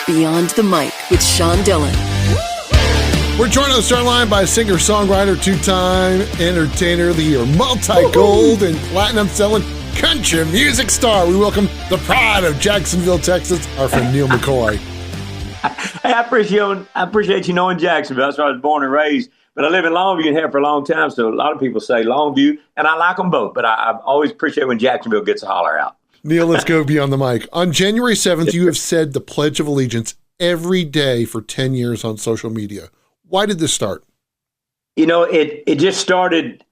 Beyond the Mic with Sean Dillon. We're joined on the Starline by singer-songwriter, two-time Entertainer of the Year, multi-gold and platinum-selling country music star. We welcome the pride of Jacksonville, Texas, our friend Neal McCoy. Hey, I appreciate you knowing Jacksonville. That's where I was born and raised. But I live in Longview and have for a long time, so a lot of people say Longview, and I like them both. But I always appreciate when Jacksonville gets a holler out. Neal, let's go beyond the mic. On January 7th, you have said the Pledge of Allegiance every day for 10 years on social media. Why did this start? You know, it just started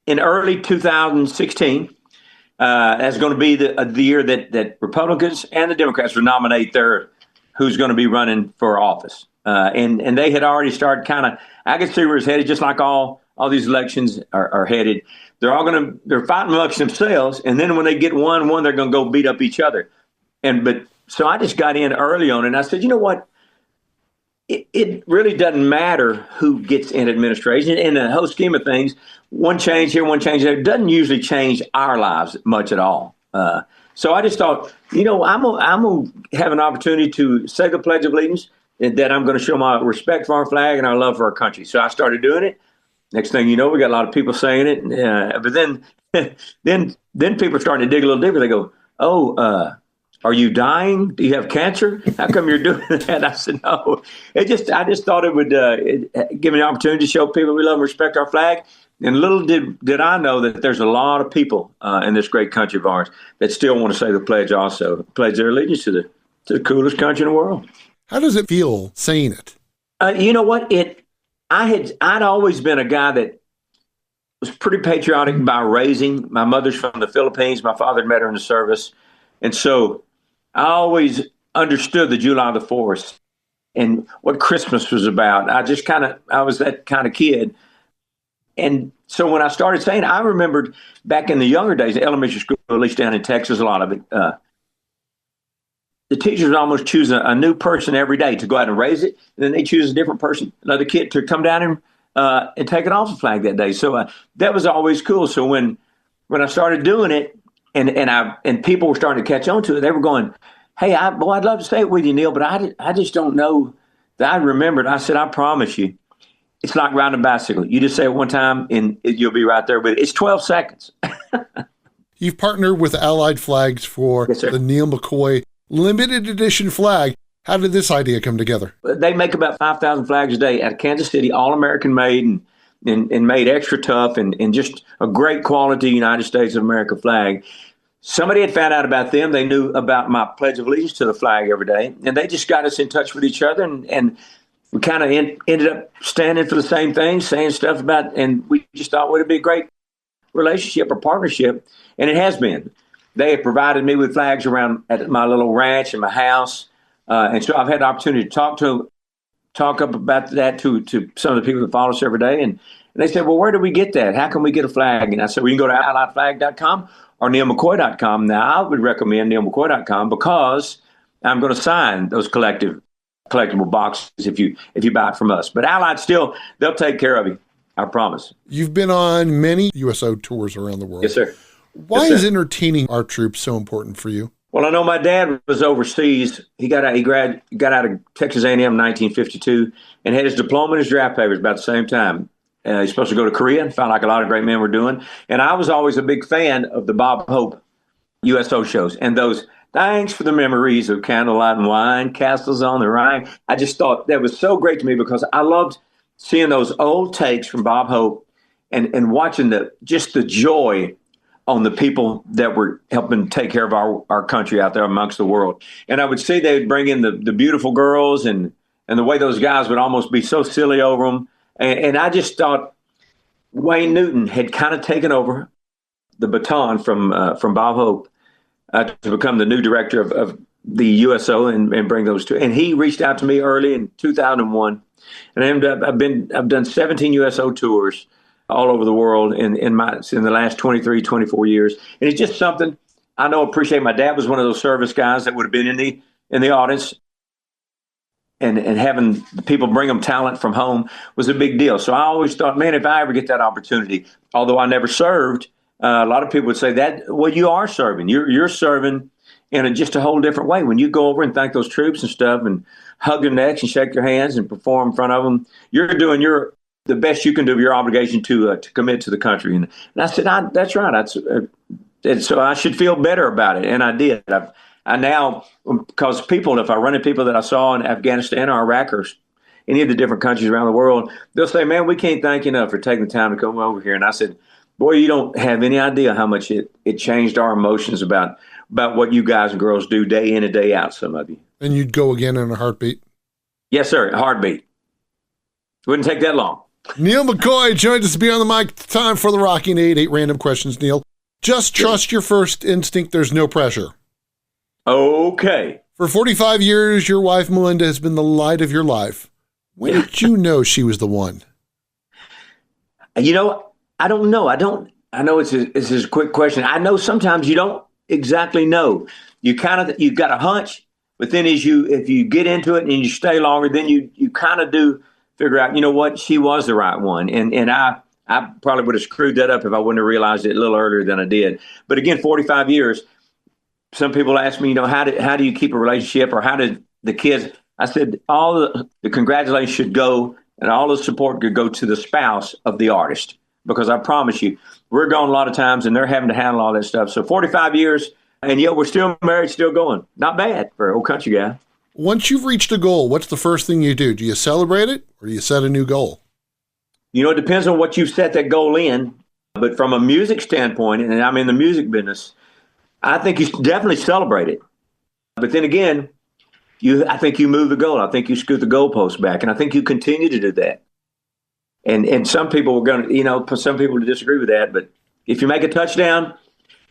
in early 2016. That's going to be the year that Republicans and the Democrats will nominate who's going to be running for office. And they had already started I could see where it's headed, just like all these elections are headed. They're fighting amongst themselves, and then when they get one, they're going to go beat up each other. So I just got in early on, and I said, you know what? It really doesn't matter who gets in administration. In the whole scheme of things, one change here, one change there, doesn't usually change our lives much at all. So I just thought, I'm going to have an opportunity to say the Pledge of Allegiance, and that I'm going to show my respect for our flag and our love for our country. So I started doing it. Next thing you know, we got a lot of people saying it. But then people are starting to dig a little deeper. They go, are you dying? Do you have cancer? How come you're doing that? I said, no. I just thought it would give me an opportunity to show people we love and respect our flag. And little did I know that there's a lot of people in this great country of ours that still want to say the pledge also, pledge their allegiance to the coolest country in the world. How does it feel saying it? You know what? I'd always been a guy that was pretty patriotic by raising. My mother's from the Philippines. My father had met her in the service. And so I always understood the July the 4th and what Christmas was about. I was that kind of kid. And so when I started saying, I remembered back in the younger days, elementary school, at least down in Texas, a lot of it, the teachers would almost choose a new person every day to go out and raise it. And then they choose a different person, another kid, to come down and take it off the flag that day. So that was always cool. So when I started doing it and people were starting to catch on to it, they were going, hey, I'd love to say it with you, Neal, but I just don't know that I remembered. I said, I promise you, it's like riding a bicycle. You just say it one time and you'll be right there with it. It's 12 seconds. You've partnered with Allied Flags for the Neal McCoy limited edition flag. How did this idea come together? They make about 5,000 flags a day out of Kansas City, all American made and made extra tough and just a great quality United States of America flag. Somebody had found out about them. They knew about my Pledge of Allegiance to the flag every day. And they just got us in touch with each other. And we kind of ended up standing for the same thing, saying stuff about, and we just thought, well, it'd be a great relationship or partnership. And it has been. They have provided me with flags around at my little ranch and my house. And so I've had the opportunity to talk up about that to some of the people that follow us every day. And they said, well, where do we get that? How can we get a flag? And I said, well, you can go to alliedflag.com or nealmccoy.com. Now, I would recommend nealmccoy.com because I'm going to sign those collectible boxes if you buy it from us. But Allied still, they'll take care of you. I promise. You've been on many USO tours around the world. Yes, sir. Why is entertaining our troops so important for you? Well, I know my dad was overseas. He got out of Texas A&M in 1952 and had his diploma and his draft papers about the same time. He's supposed to go to Korea and found like a lot of great men were doing. And I was always a big fan of the Bob Hope USO shows and those thanks for the memories of candlelight and wine, castles on the Rhine. I just thought that was so great to me because I loved seeing those old takes from Bob Hope and watching the joy on the people that were helping take care of our country out there amongst the world. And I would see they would bring in the beautiful girls and the way those guys would almost be so silly over them. And I just thought Wayne Newton had kind of taken over the baton from Bob Hope to become the new director of the USO and bring those two. And he reached out to me early in 2001. And I've done 17 USO tours all over the world in the last 23, 24 years. And it's just something I appreciate. My dad was one of those service guys that would have been in the audience and having the people bring them talent from home was a big deal. So I always thought, man, if I ever get that opportunity, although I never served, a lot of people would say that, well, you are serving, you're serving in just a whole different way. When you go over and thank those troops and stuff and hug their necks and shake their hands and perform in front of them, you're doing the best you can do of your obligation to commit to the country. And I said, that's right. So I should feel better about it. And I did. I now, because people, if I run into people that I saw in Afghanistan or Iraq or any of the different countries around the world, they'll say, man, we can't thank you enough for taking the time to come over here. And I said, boy, you don't have any idea how much it changed our emotions about what you guys and girls do day in and day out, some of you. And you'd go again in a heartbeat? Yes, sir. A heartbeat. Wouldn't take that long. Neal McCoy joined us to be on the mic. Time for the Rockin' 8 random questions, Neal. Just trust your first instinct. There's no pressure. Okay. For 45 years, your wife, Melinda, has been the light of your life. When did you know she was the one? You know, I don't know. I know it's a quick question. I know sometimes you don't exactly know. You got a hunch, but then if you get into it and you stay longer, then you kind of do figure out, you know what, she was the right one. And I probably would have screwed that up if I wouldn't have realized it a little earlier than I did. But again, 45 years, some people ask me, you know, how do you keep a relationship, or how did the kids? I said, all the congratulations should go, and all the support could go to the spouse of the artist, because I promise you, we're gone a lot of times and they're having to handle all that stuff. So 45 years, and yet we're still married, still going. Not bad for an old country guy. Once you've reached a goal, what's the first thing you do? Do you celebrate it, or do you set a new goal? You know, it depends on what you set that goal in. But from a music standpoint, and I'm in the music business, I think you definitely celebrate it. But then again, I think you move the goal. I think you scoot the goalpost back, and I think you continue to do that. And some people were going to, you know, some people disagree with that. But if you make a touchdown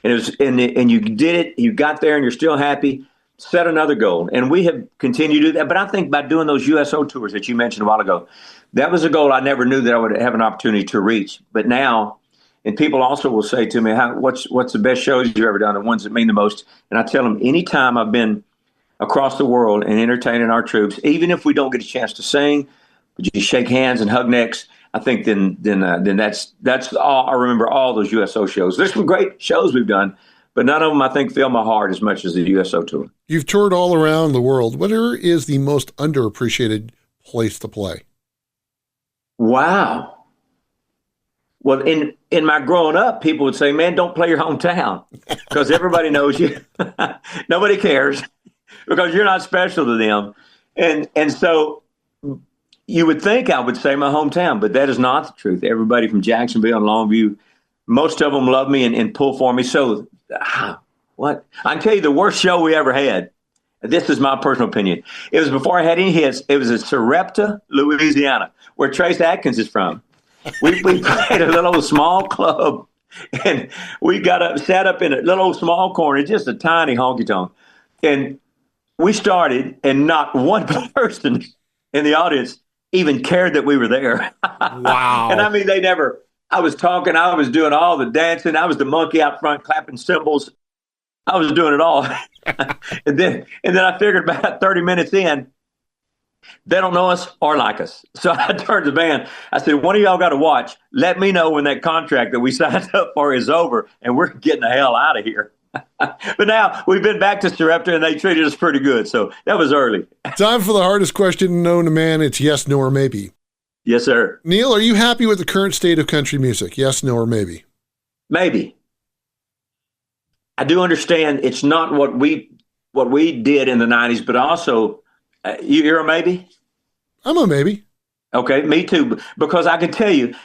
and you did it, you got there, and you're still happy, set another goal. And we have continued to do that. But I think by doing those USO tours that you mentioned a while ago, that was a goal I never knew that I would have an opportunity to reach. But now, and people also will say to me, what's the best shows you've ever done, the ones that mean the most? And I tell them, anytime I've been across the world and entertaining our troops, even if we don't get a chance to sing, but you shake hands and hug necks, I think then that's all. I remember all those USO shows. There's some great shows we've done, but none of them, I think, fill my heart as much as the USO tour. You've toured all around the world. Where is the most underappreciated place to play? Wow. Well, in my growing up, people would say, man, don't play your hometown, because everybody knows you. Nobody cares because you're not special to them. And so you would think I would say my hometown, but that is not the truth. Everybody from Jacksonville and Longview, most of them love me and pull for me. So what? I can tell you the worst show we ever had. This is my personal opinion. It was before I had any hits. It was in Sarepta, Louisiana, where Trace Atkins is from. We played a little small club, and we sat up in a little small corner, just a tiny honky tonk. And we started, and not one person in the audience even cared that we were there. Wow. And I mean, I was talking, I was doing all the dancing. I was the monkey out front clapping cymbals. I was doing it all. and then I figured about 30 minutes in, they don't know us or like us. So I turned to the band. I said, one of y'all got to watch. Let me know when that contract that we signed up for is over, and we're getting the hell out of here. But now we've been back to Sarepta, and they treated us pretty good. So that was early. Time for the hardest question known to man. It's yes, no, or maybe. Yes, sir. Neal, are you happy with the current state of country music? Yes, no, or maybe? Maybe. I do understand it's not what we did in the 90s, but also, you're a maybe? I'm a maybe. Okay, me too. Because I can tell you,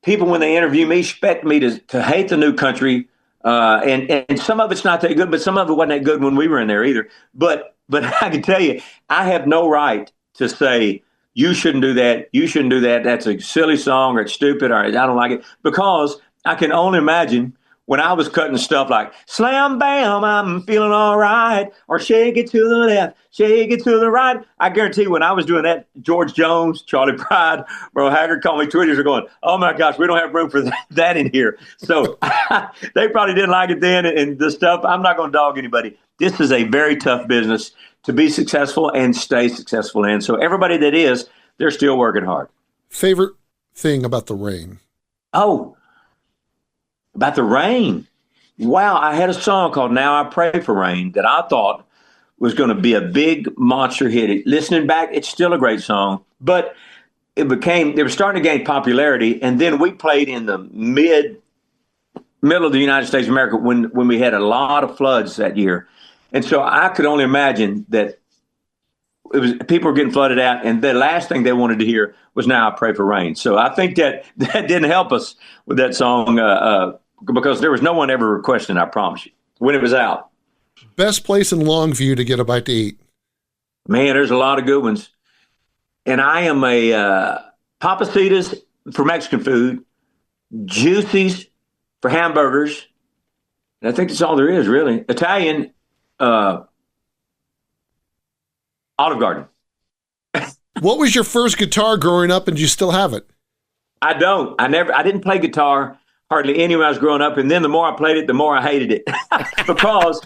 people, when they interview me, expect me to hate the new country. And some of it's not that good, but some of it wasn't that good when we were in there either. But I can tell you, I have no right to say, you shouldn't do that. You shouldn't do that. That's a silly song, or it's stupid, or I don't like it. Because I can only imagine when I was cutting stuff like slam, bam, I'm feeling all right, or shake it to the left, shake it to the right. I guarantee when I was doing that, George Jones, Charlie Pride, Merle Haggard called me tweeters are going, oh my gosh, we don't have room for that in here. So they probably didn't like it then. And the stuff, I'm not going to dog anybody. This is a very tough business to be successful and stay successful in. So everybody that is, they're still working hard. Favorite thing about the rain? Oh, about the rain. wow, I had a song called Now I Pray for Rain that I thought was going to be a big monster hit. Listening back, it's still a great song, but they were starting to gain popularity. And then we played in the middle of the United States of America when we had a lot of floods that year. And so I could only imagine that people were getting flooded out, and the last thing they wanted to hear was "Now I Pray for Rain." So I think that didn't help us with that song because there was no one ever requesting. I promise you, when it was out. Best place in Longview to get a bite to eat? Man, there's a lot of good ones, and I am a Papacitas for Mexican food, Juicy's for hamburgers, and I think that's all there is really. Italian. Olive Garden. What was your first guitar growing up, and do you still have it? I don't. I didn't play guitar hardly any when I was growing up, and then the more I played it, the more I hated it. Because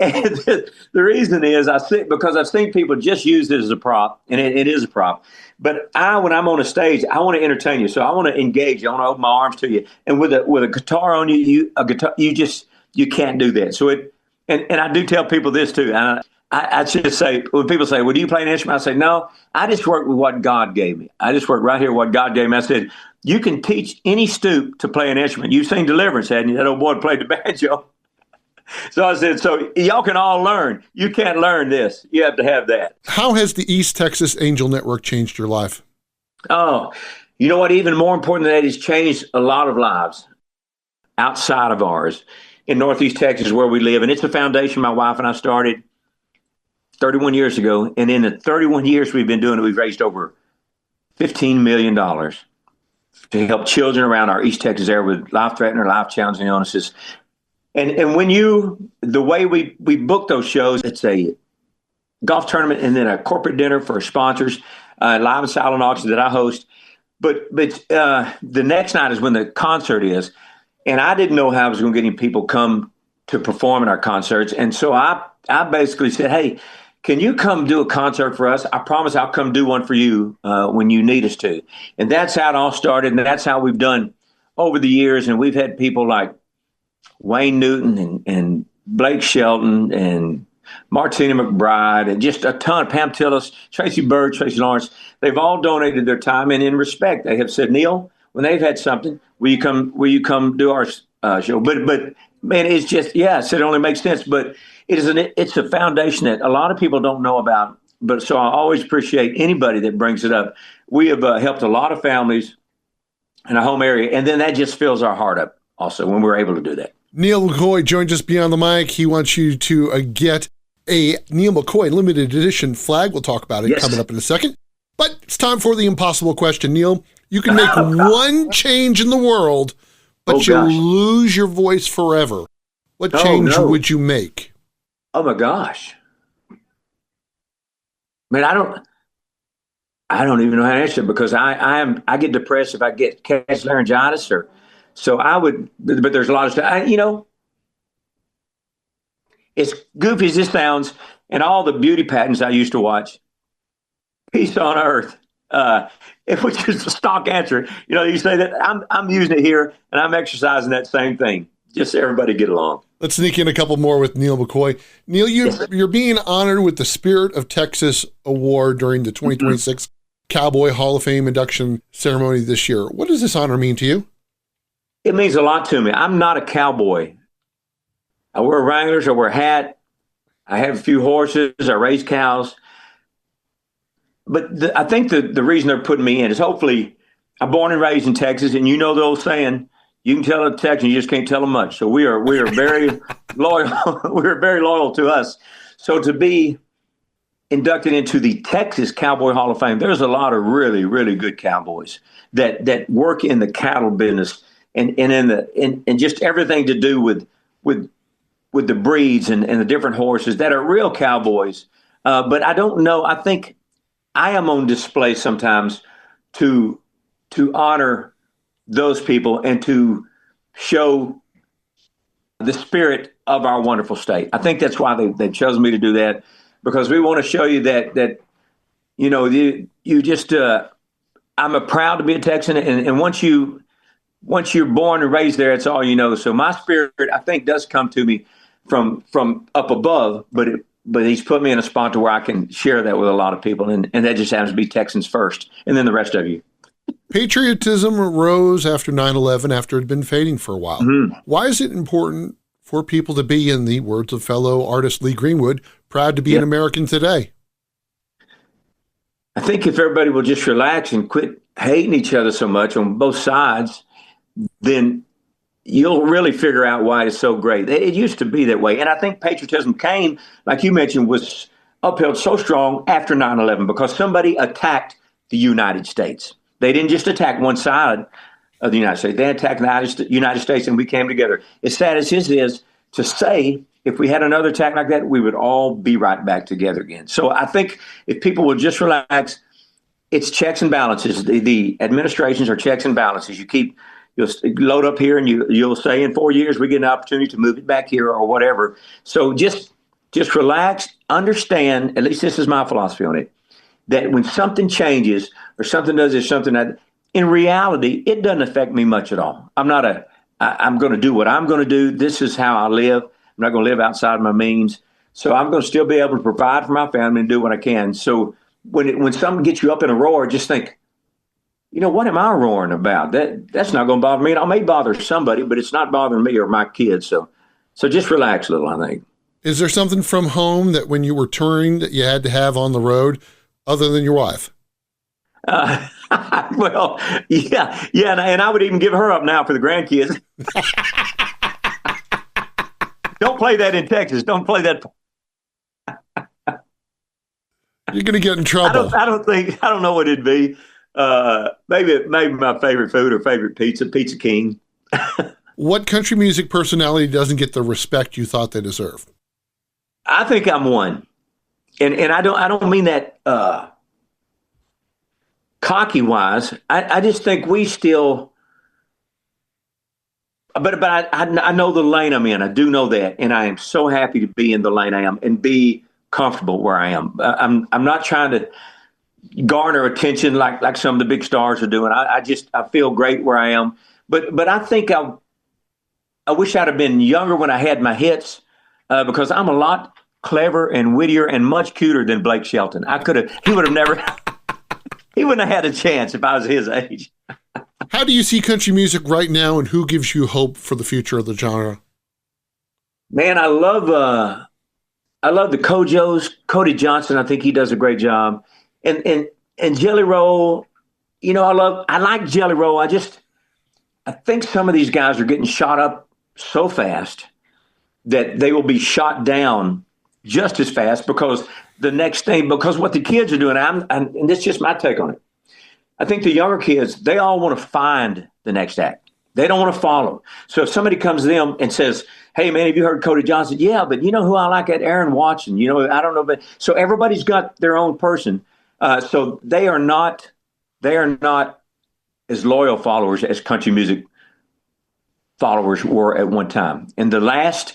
the reason is because I've seen people just use it as a prop, and it is a prop. But when I'm on a stage, I want to entertain you, so I want to engage you. I want to open my arms to you, and with a guitar on you, you can't do that. So and I do tell people this too. I just say, when people say, well, do you play an instrument? I say, no, I just work with what God gave me. I just work right here what God gave me. I said, you can teach any stoop to play an instrument. You've seen Deliverance, hadn't you? That old boy played the banjo. So I said, so y'all can all learn. You can't learn this. You have to have that. How has the East Texas Angel Network changed your life? Oh, you know what? Even more important than that, it's changed a lot of lives outside of ours in Northeast Texas where we live. And it's a foundation my wife and I started 31 years ago, and in the 31 years we've been doing it, we've raised over $15 million to help children around our East Texas area with life-threatening or life-challenging illnesses. And the way we book those shows, it's a golf tournament and then a corporate dinner for sponsors, live and silent auction that I host. But the next night is when the concert is, and I didn't know how I was going to get any people come to perform in our concerts, and so I basically said, hey, can you come do a concert for us? I promise I'll come do one for you when you need us to. And that's how it all started. And that's how we've done over the years. And we've had people like Wayne Newton and Blake Shelton and Martina McBride and just a ton, Pam Tillis, Tracy Bird, Tracy Lawrence. They've all donated their time. And in respect, they have said, Neal, when they've had something, will you come do our show? But man, it's just, so it only makes sense. But it's a foundation that a lot of people don't know about. But so I always appreciate anybody that brings it up. We have helped a lot of families in our home area, and then that just fills our heart up also when we're able to do that. Neal McCoy joins us beyond the mic. He wants you to get a Neal McCoy limited edition flag. We'll talk about it coming up in a second. But it's time for the impossible question. Neal, you can make one change in the world, but you'll lose your voice forever. What change would you make? Oh my gosh. Man, I don't even know how to answer it because I get depressed if I catch laryngitis so I would, but there's a lot of stuff, as goofy as this sounds, and all the beauty pageants I used to watch, peace on earth, which is a stock answer. You say that I'm using it here and I'm exercising that same thing. Just so everybody get along. Let's sneak in a couple more with Neal McCoy. Neal, you're being honored with the Spirit of Texas Award during the 2026 Cowboy Hall of Fame induction ceremony this year. What does this honor mean to you? It means a lot to me. I'm not a cowboy. I wear Wranglers. I wear a hat. I have a few horses. I raise cows. But I think the reason they're putting me in is hopefully I'm born and raised in Texas, and you know the old saying, you can tell a Texan, you just can't tell them much. So we are very loyal. We're very loyal to us. So to be inducted into the Texas Cowboy Hall of Fame, there's a lot of really, really good cowboys that work in the cattle business and just everything to do with the breeds and the different horses that are real cowboys. But I don't know. I think I am on display sometimes to honor those people and to show the spirit of our wonderful state. I think that's why they've chosen me to do that, because we want to show you that you just I'm proud to be a Texan, and once you once you're born and raised there, it's all you know. So my spirit, I think, does come to me from up above, but he's put me in a spot to where I can share that with a lot of people, and that just happens to be Texans first, and then the rest of you. Patriotism rose after 9/11, after it had been fading for a while. Mm-hmm. Why is it important for people to be, in the words of fellow artist Lee Greenwood, proud to be an American today? I think if everybody will just relax and quit hating each other so much on both sides, then you'll really figure out why it's so great. It used to be that way. And I think patriotism came, like you mentioned, was upheld so strong after 9/11 because somebody attacked the United States. They didn't just attack one side of the United States. They attacked the United States, and we came together. As sad as this is to say, if we had another attack like that, we would all be right back together again. So I think if people will just relax, it's checks and balances. The administrations are checks and balances. You'll load up here, and you'll say in 4 years we get an opportunity to move it back here or whatever. So just relax, understand. At least this is my philosophy on it. That when something changes or something does this, something that in reality, it doesn't affect me much at all. I'm going to do what I'm going to do. This is how I live. I'm not going to live outside my means. So I'm going to still be able to provide for my family and do what I can. So when something gets you up in a roar, just think, what am I roaring about? That's not going to bother me. It may bother somebody, but it's not bothering me or my kids. So just relax a little, I think. Is there something from home that when you were touring that you had to have on the road other than your wife? Well, yeah, and I would even give her up now for the grandkids. Don't play that in Texas. Don't play that. You're going to get in trouble. I don't know what it'd be. Maybe my favorite food or favorite Pizza King. What country music personality doesn't get the respect you thought they deserve? I think I'm one, and I don't mean that cocky wise. I just think we still. But I know the lane I'm in. I do know that, and I am so happy to be in the lane I am and be comfortable where I am. I'm not trying to garner attention like some of the big stars are doing. I feel great where I am. But I think I wish I'd have been younger when I had my hits because I'm a lot clever and wittier and much cuter than Blake Shelton. He would have never. He wouldn't have had a chance if I was his age. How do you see country music right now, and who gives you hope for the future of the genre? Man, I love the Kojos. Cody Johnson, I think he does a great job. And Jelly Roll, I like Jelly Roll. I think some of these guys are getting shot up so fast that they will be shot down just as fast because what the kids are doing, and this is just my take on it. I think the younger kids, they all want to find the next act. They don't want to follow. So if somebody comes to them and says, "Hey man, have you heard Cody Johnson?" "Yeah, but you know who I like? That Aaron Watson." I don't know, but so everybody's got their own person. So they are not as loyal followers as country music followers were at one time. And the last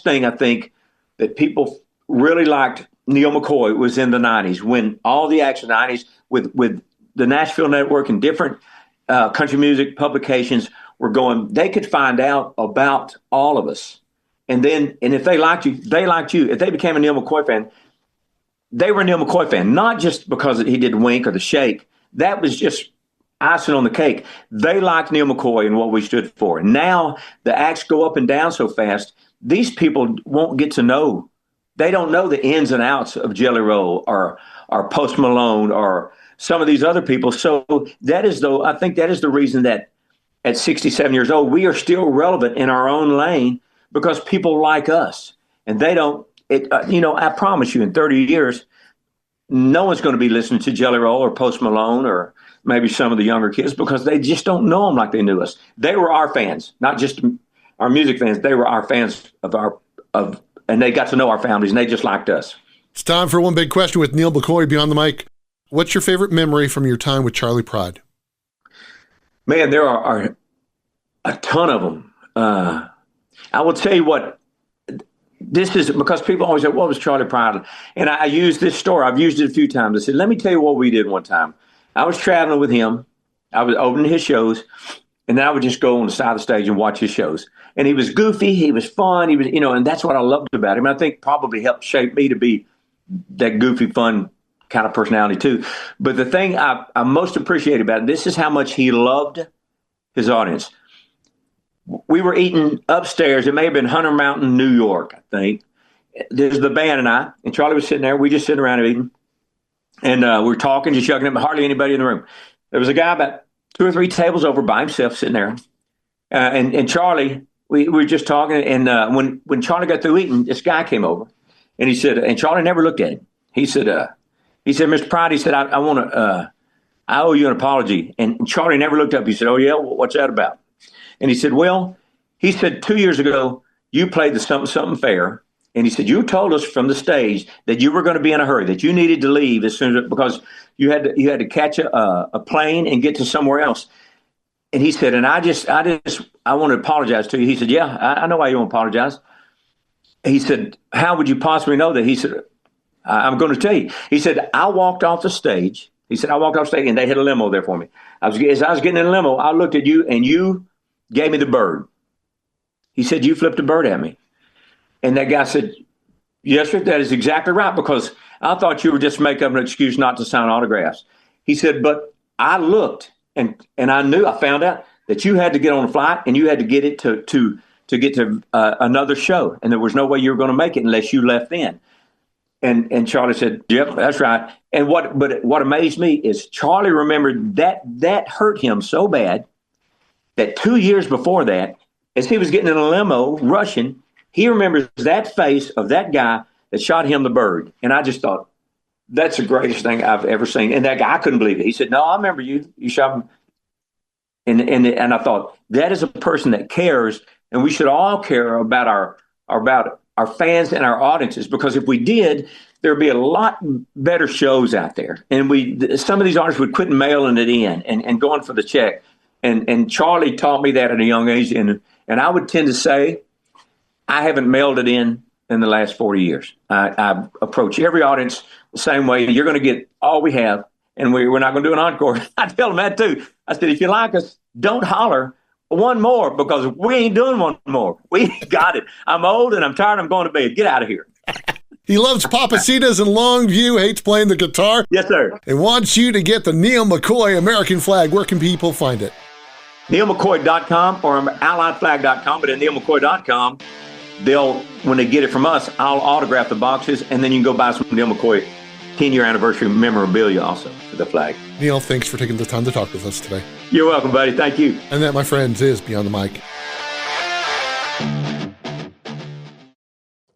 thing I think that people really liked Neal McCoy was in the 90s when all the action 90s with the Nashville Network and different country music publications were going, they could find out about all of us. And if they liked you, they liked you. If they became a Neal McCoy fan, they were a Neal McCoy fan, not just because he did Wink or the Shake. That was just icing on the cake. They liked Neal McCoy and what we stood for. Now the acts go up and down so fast, these people won't get to know. They don't know the ins and outs of Jelly Roll or Post Malone or some of these other people. So I think that is the reason that at 67 years old, we are still relevant in our own lane because people like us. And they don't, I promise you in 30 years, no one's going to be listening to Jelly Roll or Post Malone or maybe some of the younger kids because they just don't know them like they knew us. They were our fans, not just our music fans. They were our fans and they got to know our families and they just liked us. It's time for One Big Question with Neal McCoy Beyond the Mic. What's your favorite memory from your time with Charlie Pride? Man, there are a ton of them. I will tell you what, this is because people always say, what was Charlie Pride? And I use this story. I've used it a few times. I said, let me tell you what we did one time. I was traveling with him. I was opening his shows, And then I would just go on the side of the stage and watch his shows. And he was goofy, he was fun, he was, and that's what I loved about him. I think probably helped shape me to be that goofy, fun kind of personality too. But the thing I most appreciate about it, this is how much he loved his audience. We were eating upstairs. It may have been Hunter Mountain, New York, I think. There's the band and Charlie was sitting there. We just sitting around eating. And we were talking, just shucking up, hardly anybody in the room. There was a guy about 2 or 3 tables over by himself sitting there. And Charlie, we were just talking. And when Charlie got through eating, this guy came over. And he said, and Charlie never looked at him. He said, Mr. Pride, he said, I want to, I owe you an apology. And Charlie never looked up. He said, oh, yeah, what's that about? And he said, well, he said, 2 years ago, you played the Something Something Fair. And he said, you told us from the stage that you were going to be in a hurry, that you needed to leave as soon as, because you had to catch a plane and get to somewhere else. And he said, and I want to apologize to you. He said, yeah, I know why you want to apologize. He said, how would you possibly know that? He said, I'm going to tell you. He said, I walked off the stage. He said, I walked off stage and they had a limo there for me. As I was getting in the limo, I looked at you and you gave me the bird. He said, you flipped a bird at me. And that guy said, yes, sir, that is exactly right, because I thought you were just making up an excuse not to sign autographs. He said, but I looked and I found out that you had to get on a flight and you had to get it to get to another show. And there was no way you were going to make it unless you left then. And Charlie said, yep, that's right. And what amazed me is Charlie remembered that hurt him so bad that 2 years before that, as he was getting in a limo rushing, he remembers that face of that guy that shot him the bird. And I just thought, that's the greatest thing I've ever seen. And that guy, I couldn't believe it. He said, no, I remember you shot him. And I thought, that is a person that cares. And we should all care about our fans and our audiences, because if we did, there'd be a lot better shows out there. And some of these artists would quit mailing it in and going for the check. And Charlie taught me that at a young age. And I would tend to say, I haven't mailed it in the last 40 years. I approach every audience the same way. You're going to get all we have, and we're not going to do an encore. I tell them that too. I said, if you like us, don't holler one more, because we ain't doing one more. We got it. I'm old and I'm tired. I'm going to bed. Get out of here. He loves Papacitas in Longview, hates playing the guitar. Yes, sir. And wants you to get the Neal McCoy American flag. Where can people find it? NealMcCoy.com or AlliedFlag.com, but at NealMcCoy.com, when they get it from us, I'll autograph the boxes, and then you can go buy some Neal McCoy 10-year anniversary memorabilia also for the flag. Neal, thanks for taking the time to talk with us today. You're welcome, buddy. Thank you. And that, my friends, is Beyond the Mic.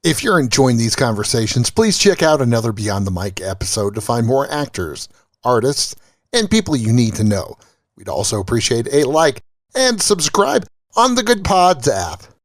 If you're enjoying these conversations, please check out another Beyond the Mic episode to find more actors, artists, and people you need to know. We'd also appreciate a like and subscribe on the Good Pods app.